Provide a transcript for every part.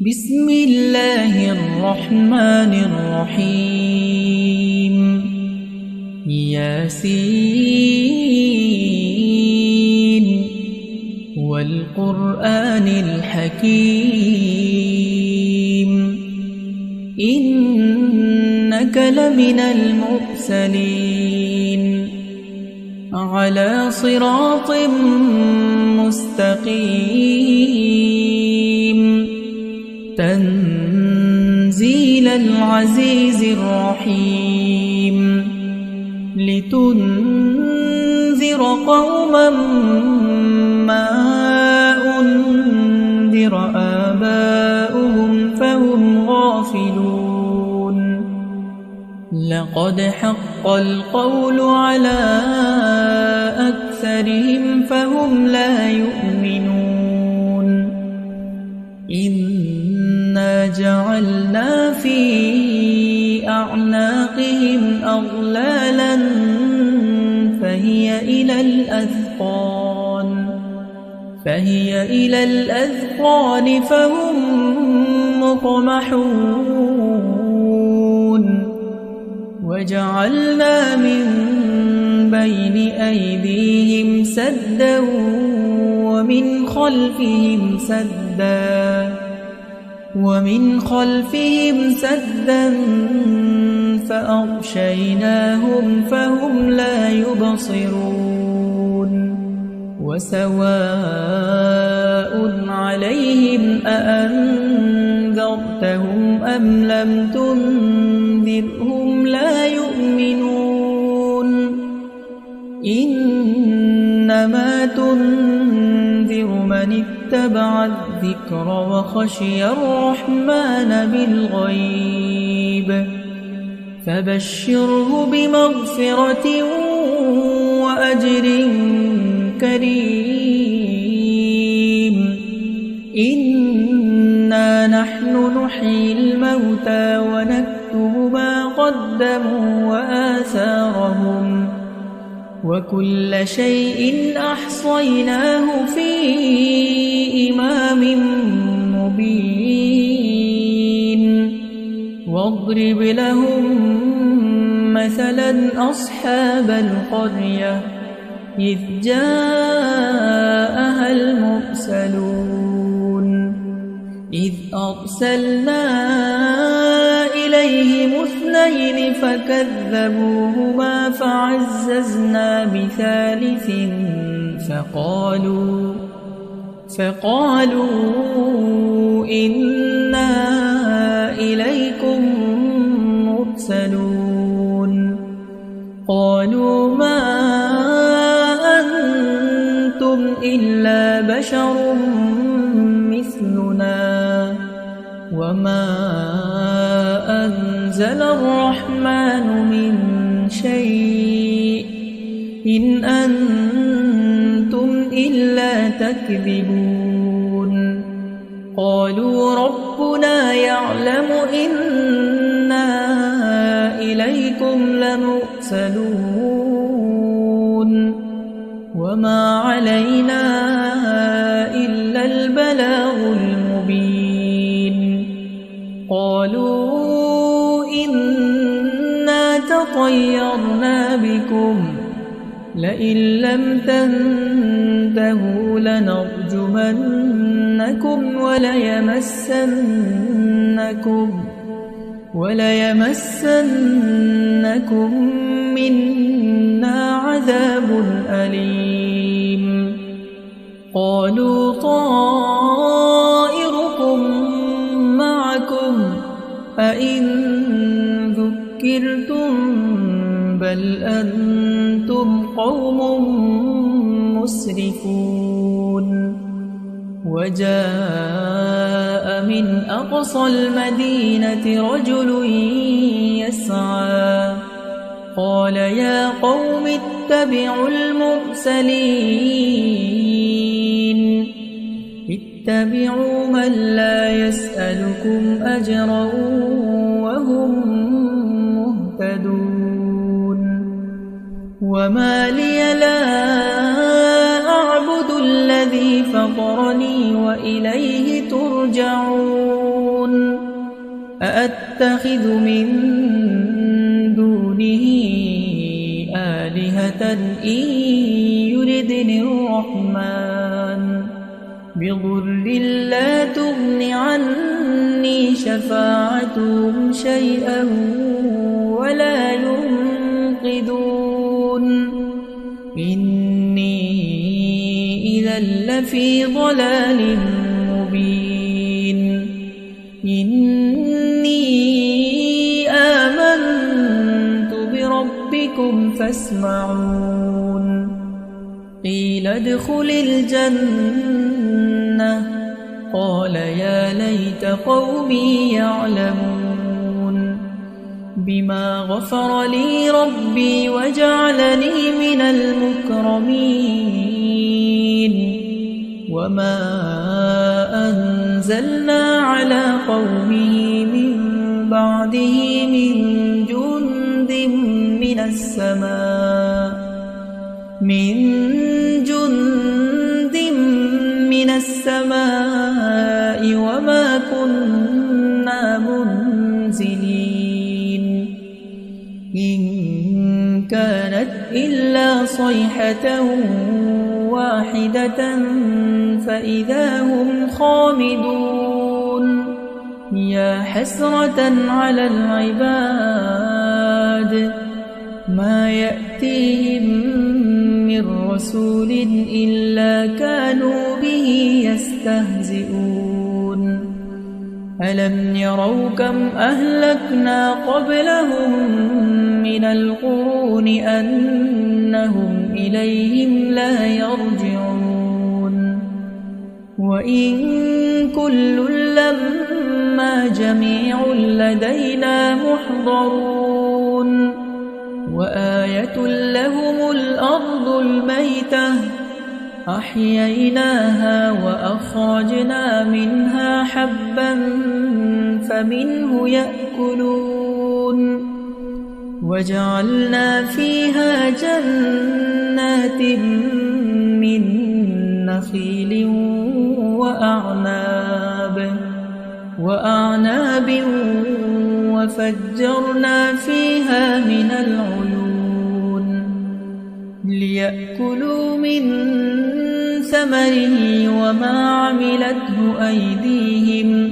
بسم الله الرحمن الرحيم ياسين والقرآن الحكيم إنك لمن المرسلين على صراط مستقيم تنزيل العزيز الرحيم لتنذر قوما ما أنذر آباؤهم فهم غافلون لقد حق القول على أكثرهم فهم لا يؤمنون إنا جعلنا في أعناقهم أغلالا فهي إلى الأذقان فهم مقمحون وجعلنا من بين أيديهم سدا ومن خلفهم سدا فأغشيناهم فهم لا يبصرون وسواء عليهم أأنذرتهم أم لم تنذرهم لا يؤمنون إنما تنذر من اتبع الذكر وخشي الرحمن بالغيب فبشره بمغفرة وأجر كريم إنا نحن نحيي الموتى ونكتب ما قدموا وآثارهم وكل شيء أحصيناه في إمام مبين واضرب لهم مثلا أصحاب القرية إذ جاءها المرسلون إذ أرسلنا إليهم اثنين فكذبوهما فعززنا بثالث فقالوا إنا إليكم مرسلون قالوا ما أنتم إلا بشر مثلنا وما أنزل الرحمن من شيء إن أنتم إلا تكذبون قالوا ربنا يعلم إنا إليكم لمرسلون وما علينا إلا البلاغ المبين قالوا إنا تطيرنا بكم لئن لم تنتهوا لنرجمنكم وليمسنكم منا عذاب أليم قالوا طائركم معكم أئن ذكرتم بل أنتم قوم مسرفون وجاء من أقصى المدينة رجل يسعى قال يا قوم اتبعوا المرسلين اتبعوا من لا يسألكم أجرا وهم مهتدون وما لي لا أعبد الذي فطرني وإليه ترجعون أأتخذ من دونه آلهة إن يردني الرحمن بضر لا تغن عني شفاعتهم شيئا ولا ينقذون إني إذا لفي ضلال مبين إني آمنت بربكم فاسمعون قيل ادخل الجنة قال يا ليت قومي يعلمون بما غفر لي ربي وجعلني من المكرمين وما أنزلنا على قومه من بعده من جند من السماء وما كنا منزلين إن كانت إلا صيحة واحدة فإذا هم خامدون يا حسرة على العباد ما يأتيهم من رسول إلا كانوا به يستهزئون ألم يروا كم أهلكنا قبلهم من القرون أنهم إليهم لا يرجعون وإن كل لما جميع لدينا محضرون وآية لهم الأرض الميتة أحييناها وأخرجنا منها حبا فمنه يأكلون وجعلنا فيها جنات من نخيل وأعناب وفجرنا فيها من العيون ليأكلوا من ثمره وما عملته أيديهم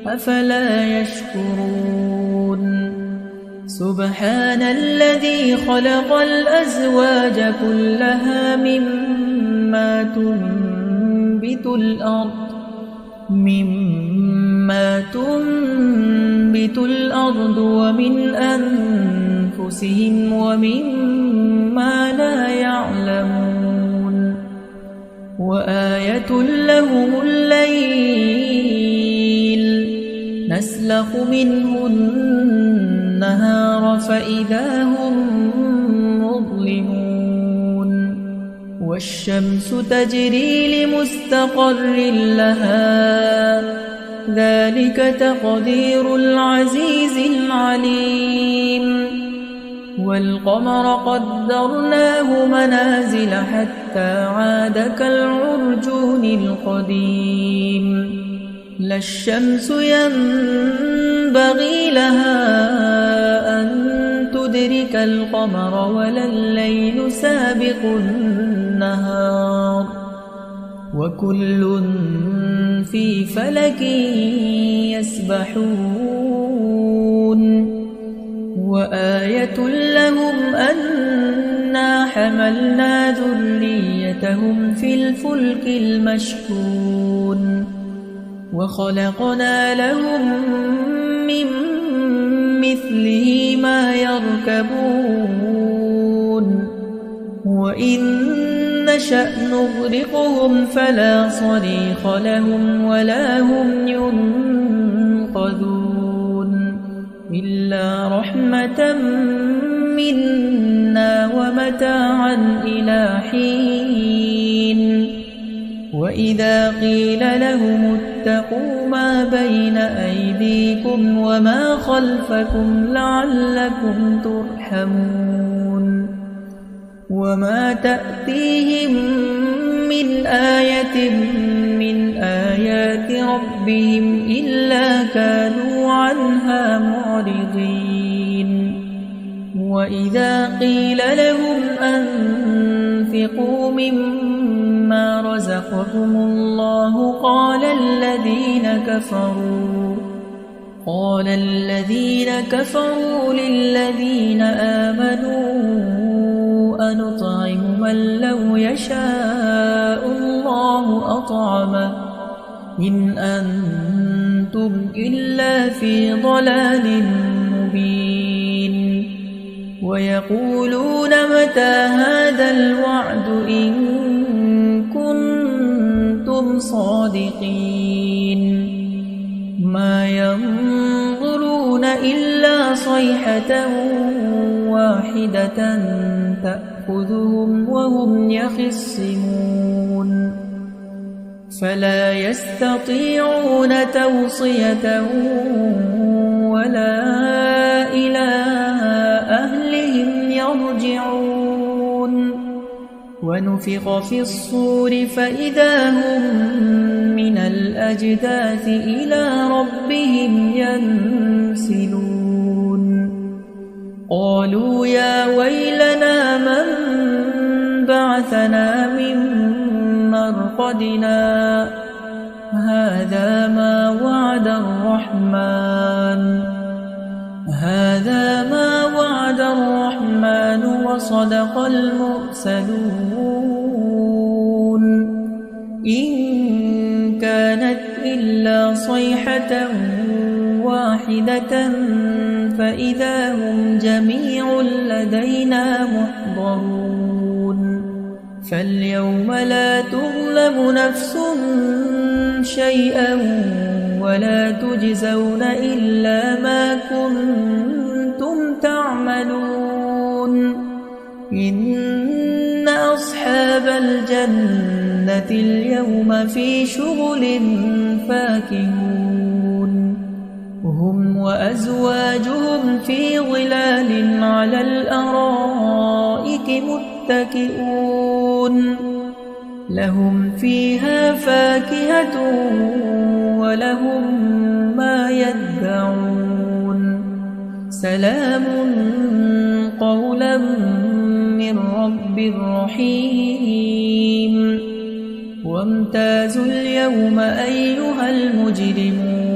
أفلا يشكرون سبحان الذي خلق الأزواج كلها مما تنبت الأرض ومن أنفسهم ومما لا يعلمون وآية لهم الليل نسلخ منه النهار فإذا هم مظلمون والشمس تجري لمستقر لها ذلك تقدير العزيز العليم والقمر قدرناه منازل حتى عاد كالعرجون القديم لا الشمس ينبغي لها أن تدرك القمر ولا الليل سابق النهار وكل في فلك يسبحون وآية لهم أنا حملنا ذريتهم في الفلك المشحون وخلقنا لهم من مثله ما يركبون وإن نشأ نغرقهم فلا صريخ لهم ولا هم ينقذون إلا رحمة منا ومتاعا إلى حين وإذا قيل لهم اتقوا ما بين أيديكم وما خلفكم لعلكم ترحمون وما تأتيهم من آية من آيات ربهم إلا كانوا عنها معرضين وإذا قيل لهم أنفقوا مما رزقكم الله قال الذين كفروا للذين آمنوا أنطعم من لو يشاء الله أطعمه إن أنتم إلا في ضلال مبين ويقولون متى هذا الوعد إن كنتم صادقين ما ينظرون إلا صيحة واحدة تأخذهم وهم يخصمون فلا يستطيعون توصية ولا إلى أهلهم يرجعون ونفخ في الصور فإذا هم من الأجداث إلى ربهم ينسلون قالوا يا ويلنا من بعثنا من مرقدنا هذا ما وعد الرحمن وصدق المرسلون إن كانت إلا صيحة واحدة فإذا هم جميع لدينا محضرون فاليوم لا تظلم نفس شيئا ولا تجزون إلا ما كنتم تعملون إن أصحاب الجنة اليوم في شغل فاكهون هم وأزواجهم في ظلال على الأرائك متكئون لهم فيها فاكهة ولهم ما يدعون سلام قولا من رب رحيم وامتازوا اليوم أيها المجرمون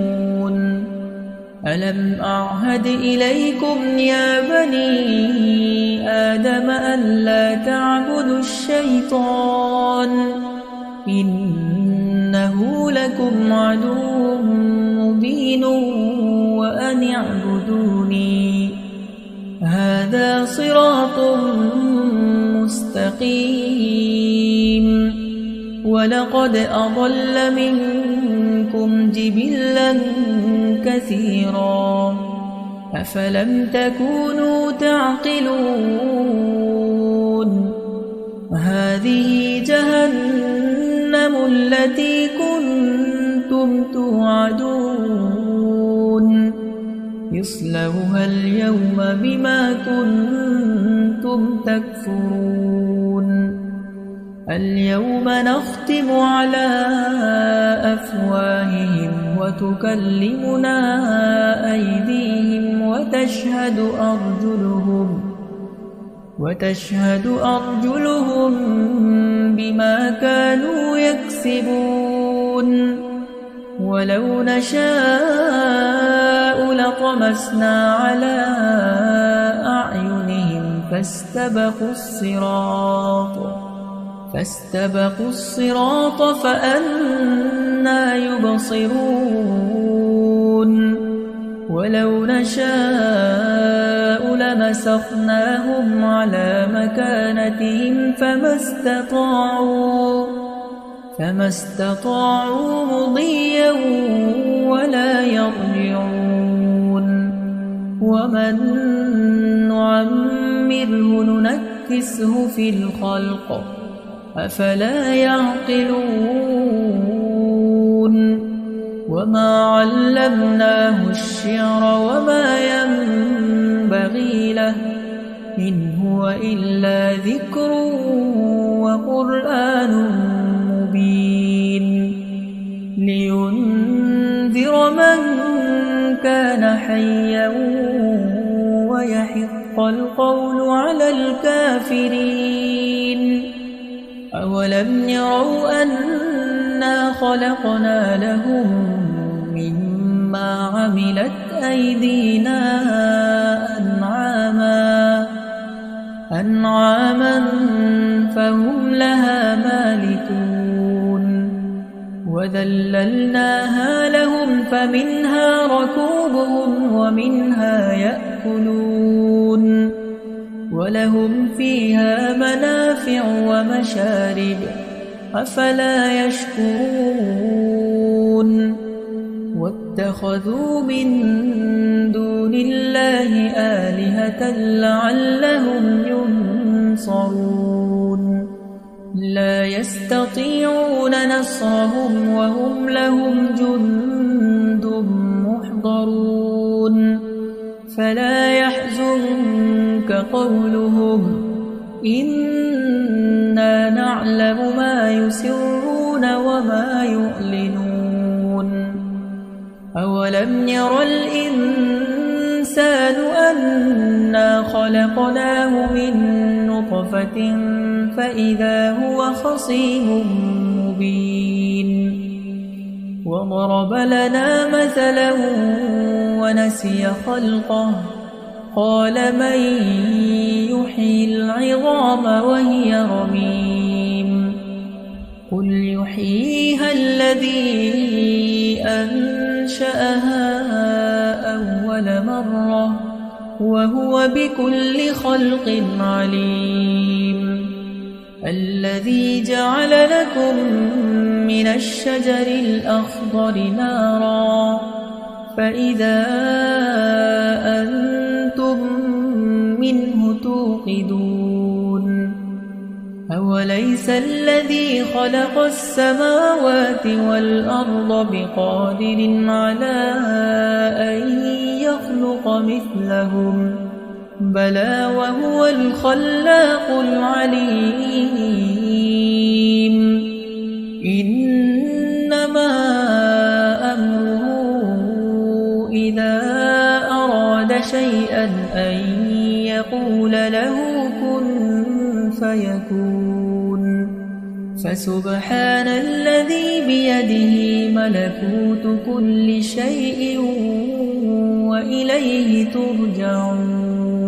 ألم أعهد إليكم يا بني آدم ألا تعبدوا الشيطان إنه لكم عدو مبين وأن اعبدوني هذا صراط مستقيم ولقد أضل منكم جبلا كثيرا أفلم تكونوا تعقلون هذه جهنم التي كنتم توعدون اصلوها اليوم بما كنتم تكفرون اليوم نختم على أفواههم وتكلمنا أيديهم وتشهد أرجلهم بما كانوا يكسبون ولو نشاء لطمسنا على أعينهم فاستبقوا الصراط فأنى يبصرون ولو نشاء لمسخناهم على مكانتهم فما استطاعوا مضيا ولا يرجعون ومن نعمره ننكسه في الخلق أفلا يعقلون وما علمناه الشعر وما ينبغي له إن هو إلا ذكر وقرآن كان حيا ويحق القول على الكافرين أولم يروا أنا خلقنا لهم مما عملت أيدينا أنعاما فهم لها مالكون وذللناها لهم فمنها ركوبهم ومنها يأكلون ولهم فيها منافع ومشارب أفلا يشكرون واتخذوا من دون الله آلهة لعلهم ينصرون لا يستطيعون نصرهم وهم لهم جند محضرون فلا يحزنك قولهم إنا نعلم ما يسرون وما يعلنون أولم ير الإنسان أنا خلقناه من نطفة فإذا هو خصيم مبين وضرب لنا مثلا ونسي خلقه قال من يحيي العظام وهي رميم قل يحييها الذي أنشأها أول مرة وهو بكل خلق عليم الذي جعل لكم من الشجر الأخضر نارا فإذا أنتم منه توقدون أوليس الذي خلق السماوات والأرض بقادر على أن يخلق مثلهم بلى وهو الخلاق العليم إنما أمره إذا أراد شيئا أن يقول له كن فيكون فسبحان الذي بيده ملكوت كل شيء وإليه ترجعون